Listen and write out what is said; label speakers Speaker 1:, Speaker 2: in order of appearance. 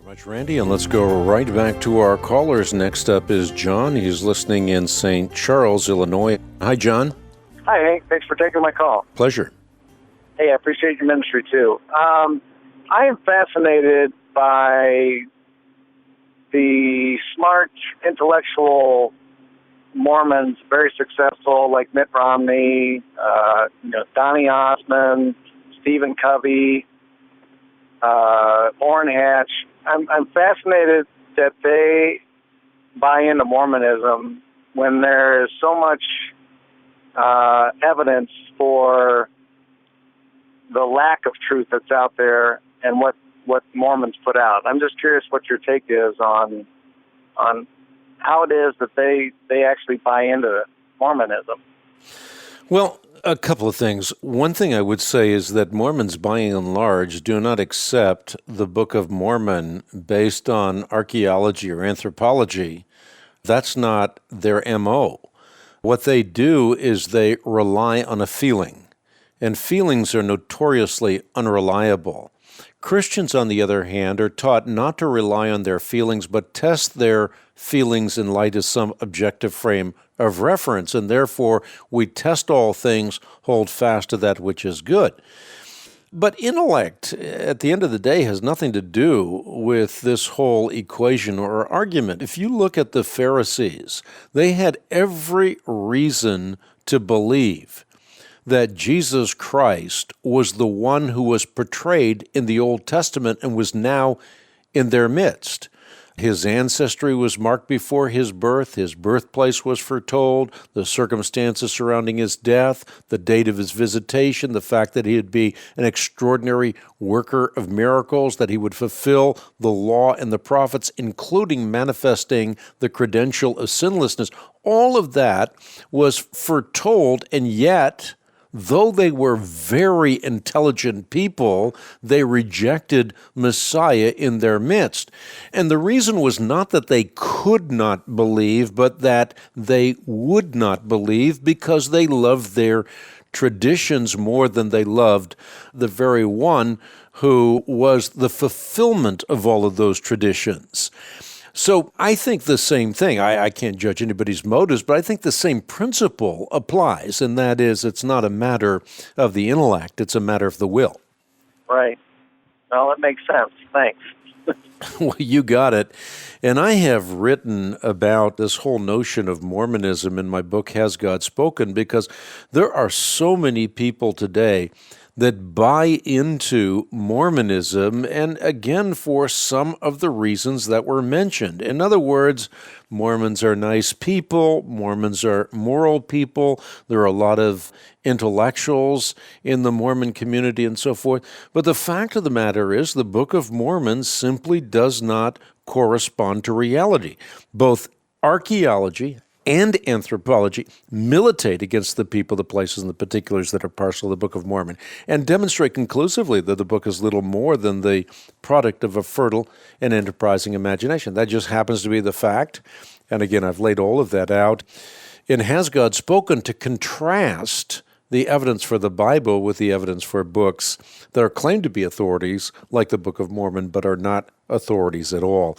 Speaker 1: Much, Randy, and let's go right back to our callers. Next up is John. He's listening in St. Charles, Illinois. Hi, John.
Speaker 2: Hi, Hank. Thanks for taking my call.
Speaker 1: Pleasure.
Speaker 2: Hey, I appreciate your ministry, too. I am fascinated by the smart, intellectual Mormons, very successful, like Mitt Romney, Donny Osmond, Stephen Covey, Orrin Hatch. I'm fascinated that they buy into Mormonism when there is so much evidence for the lack of truth that's out there and what Mormons put out. I'm just curious what your take is on how it is that they actually buy into Mormonism.
Speaker 1: Well, a couple of things. One thing I would say is that Mormons, by and large, do not accept the Book of Mormon based on archaeology or anthropology. That's not their MO. What they do is they rely on a feeling, and feelings are notoriously unreliable. Christians, on the other hand, are taught not to rely on their feelings, but test their feelings in light of some objective frame of reference, and therefore we test all things, hold fast to that which is good. But intellect, at the end of the day, has nothing to do with this whole equation or argument. If you look at the Pharisees, they had every reason to believe that Jesus Christ was the one who was portrayed in the Old Testament and was now in their midst. His ancestry was marked before his birthplace was foretold, the circumstances surrounding his death, the date of his visitation, the fact that he'd be an extraordinary worker of miracles, that he would fulfill the law and the prophets, including manifesting the credential of sinlessness. All of that was foretold, and yet, though they were very intelligent people, they rejected Messiah in their midst. And the reason was not that they could not believe, but that they would not believe because they loved their traditions more than they loved the very one who was the fulfillment of all of those traditions. So I think the same thing. I can't judge anybody's motives, but I think the same principle applies, and that is it's not a matter of the intellect, it's a matter of the will.
Speaker 2: Right. Well, that makes sense. Thanks.
Speaker 1: Well, you got it. And I have written about this whole notion of Mormonism in my book, Has God Spoken? Because there are so many people today that buy into Mormonism, and again, for some of the reasons that were mentioned. In other words, Mormons are nice people, Mormons are moral people, there are a lot of intellectuals in the Mormon community and so forth. But the fact of the matter is the Book of Mormon simply does not correspond to reality. Both archaeology and anthropology militate against the people, the places, and the particulars that are parcel of the Book of Mormon, and demonstrate conclusively that the book is little more than the product of a fertile and enterprising imagination. That just happens to be the fact. And again, I've laid all of that out in Has God Spoken to contrast the evidence for the Bible with the evidence for books that are claimed to be authorities, like the Book of Mormon, but are not authorities at all.